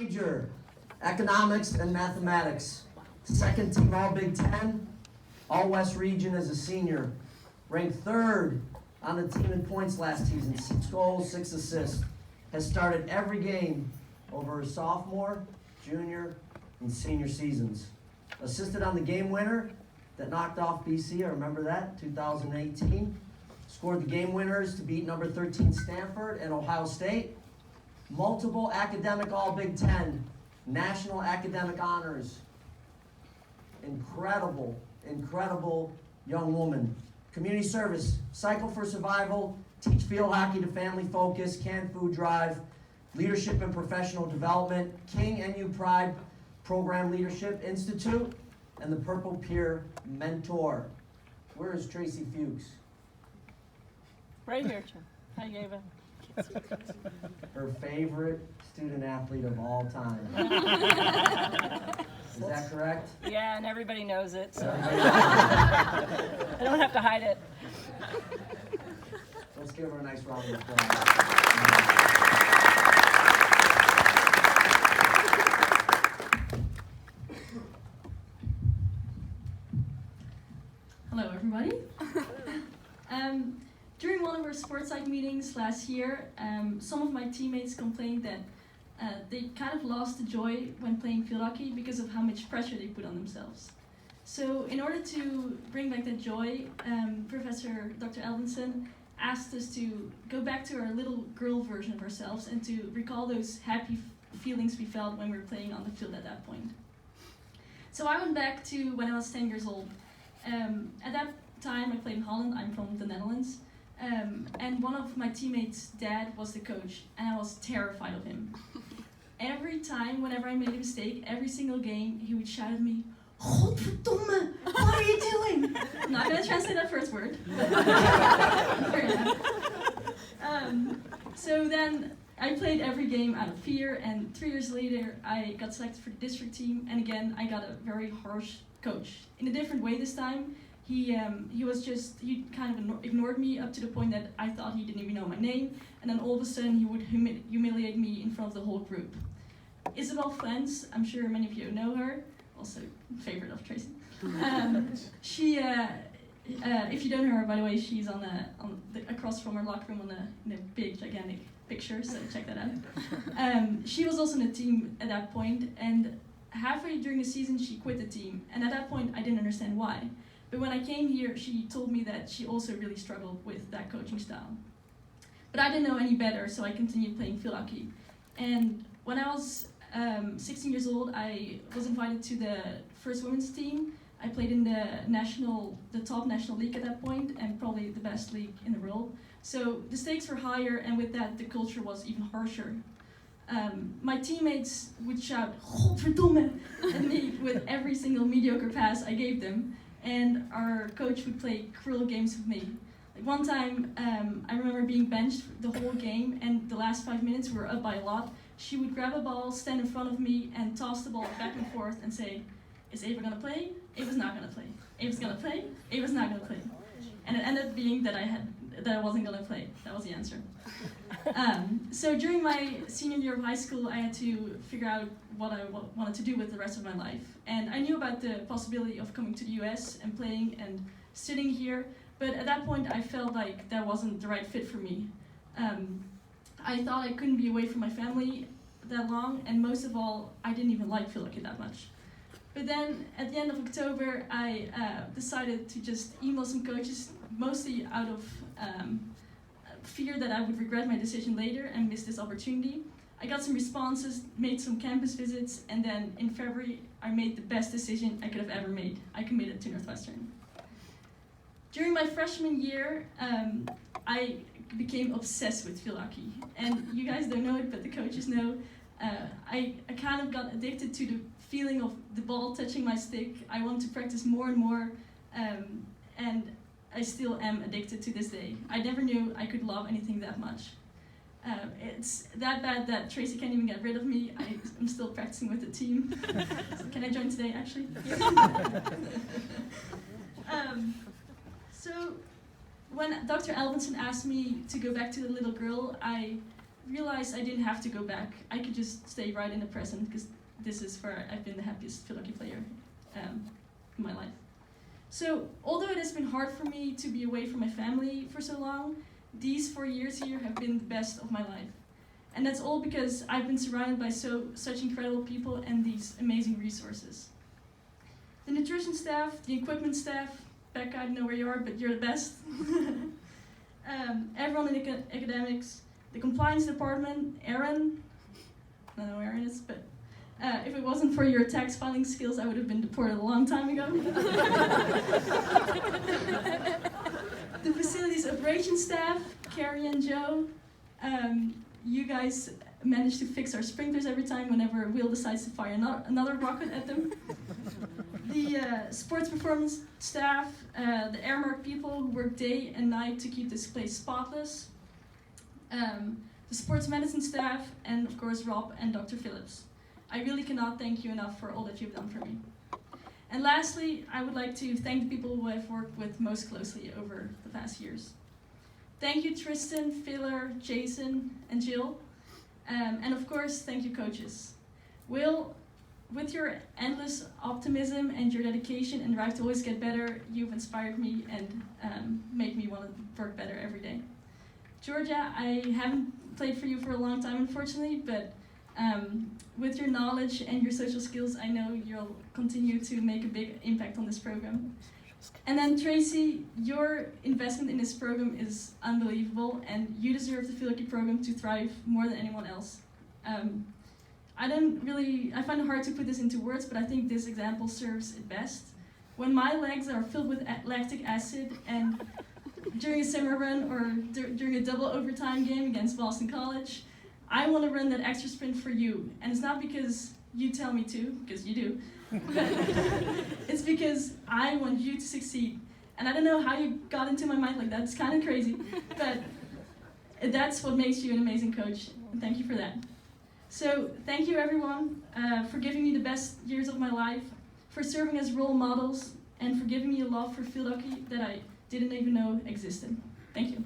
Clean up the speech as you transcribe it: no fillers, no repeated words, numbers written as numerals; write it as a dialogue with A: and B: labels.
A: Major, economics and mathematics. Second team All Big Ten, All West Region as a senior. Ranked third on the team in points last season, 6 goals, 6 assists. Has started every game over her sophomore, junior, and senior seasons. Assisted on the game winner that knocked off BC, I remember that, 2018. Scored the game winners to beat number 13 Stanford and Ohio State. Multiple academic All Big Ten, national academic honors. Incredible, incredible young woman. Community service, cycle for survival, teach field hockey to family focus, canned food drive, leadership and professional development, King NU Pride Program Leadership Institute, and the Purple Peer Mentor. Where is Tracy Fuchs?
B: Right here, Jim. Hi, Eva.
A: Her favorite student athlete of all time. Is that correct?
B: Yeah, and everybody knows it, so I don't have to hide it.
A: Let's give her a nice round of applause.
C: Hello, everybody. During one of our sports site meetings last year, some of my teammates complained that they kind of lost the joy when playing field hockey because of how much pressure they put on themselves. So in order to bring back that joy, Professor Dr. Elvinson asked us to go back to our little girl version of ourselves and to recall those happy feelings we felt when we were playing on the field at that point. So I went back to when I was 10 years old. At that time I played in Holland, I'm from the Netherlands. And one of my teammates' dad was the coach, and I was terrified of him. Every time, whenever I made a mistake, every single game, he would shout at me, "Godverdomme, what are you doing?" I'm not going to translate that first word. Fair enough. So then I played every game out of fear, and 3 years later, I got selected for the district team, and again, I got a very harsh coach. In a different way this time. He kind of ignored me up to the point that I thought he didn't even know my name, and then all of a sudden he would humiliate me in front of the whole group. Isabel Flens, I'm sure many of you know her, also favorite of Tracy. If you don't know her, by the way, she's across from our locker room in a big, gigantic picture, so check that out. She was also in the team at that point, and halfway during the season she quit the team, and at that point I didn't understand why. But when I came here, she told me that she also really struggled with that coaching style. But I didn't know any better, so I continued playing field hockey. And when I was 16 years old, I was invited to the first women's team. I played in the top national league at that point, and probably the best league in the world. So the stakes were higher, and with that, the culture was even harsher. My teammates would shout "Godverdomme" at me with every single mediocre pass I gave them. And our coach would play cruel games with me. Like one time, I remember being benched the whole game, and the last 5 minutes we were up by a lot. She would grab a ball, stand in front of me, and toss the ball back and forth and say, "Is Eva gonna play? Eva's not gonna play. Eva's gonna play. Eva's not gonna play." And it ended up being that I wasn't gonna play. That was the answer. So during my senior year of high school, I had to figure out what I wanted to do with the rest of my life. And I knew about the possibility of coming to the US and playing and studying here, but at that point I felt like that wasn't the right fit for me. I thought I couldn't be away from my family that long, and most of all, I didn't even like field hockey that much. But then at the end of October, I decided to just email some coaches, mostly out of fear that I would regret my decision later and miss this opportunity. I got some responses, made some campus visits, and then in February I made the best decision I could have ever made. I committed to Northwestern. During my freshman year, I became obsessed with field hockey. And you guys don't know it, but the coaches know. I kind of got addicted to the feeling of the ball touching my stick. I want to practice more and more, and I still am addicted to this day. I never knew I could love anything that much. It's that bad that Tracy can't even get rid of me. I'm still practicing with the team. So can I join today, actually? So when Dr. Elvinson asked me to go back to the little girl, I realized I didn't have to go back. I could just stay right in the present, because this is where I've been the happiest field hockey player in my life. So, although it has been hard for me to be away from my family for so long, these 4 years here have been the best of my life. And that's all because I've been surrounded by such incredible people and these amazing resources. The nutrition staff, the equipment staff, Becca, I don't know where you are, but you're the best. Everyone in academics, the compliance department, Aaron, I don't know where Aaron is, but if it wasn't for your tax filing skills, I would have been deported a long time ago. The facilities operations staff, Carrie and Joe, you guys manage to fix our sprinklers every time whenever Will decides to fire another rocket at them. The sports performance staff, the Airmark people who work day and night to keep this place spotless, the sports medicine staff, and of course Rob and Dr. Phillips. I really cannot thank you enough for all that you've done for me. And lastly, I would like to thank the people who I've worked with most closely over the past years. Thank you Tristan, Filler, Jason, and Jill. And of course, thank you coaches. Will, with your endless optimism and your dedication and drive to always get better, you've inspired me and made me want to work better every day. Georgia, I haven't played for you for a long time, unfortunately, but with your knowledge and your social skills, I know you'll continue to make a big impact on this program. And then Tracy, your investment in this program is unbelievable, and you deserve the field hockey program to thrive more than anyone else. I find it hard to put this into words, but I think this example serves it best. When my legs are filled with lactic acid and during a summer run or during a double overtime game against Boston College, I want to run that extra sprint for you. And it's not because you tell me to, because you do, but it's because I want you to succeed. And I don't know how you got into my mind like that, it's kind of crazy, but that's what makes you an amazing coach, and thank you for that. So thank you everyone for giving me the best years of my life, for serving as role models, and for giving me a love for field hockey that I didn't even know existed. Thank you.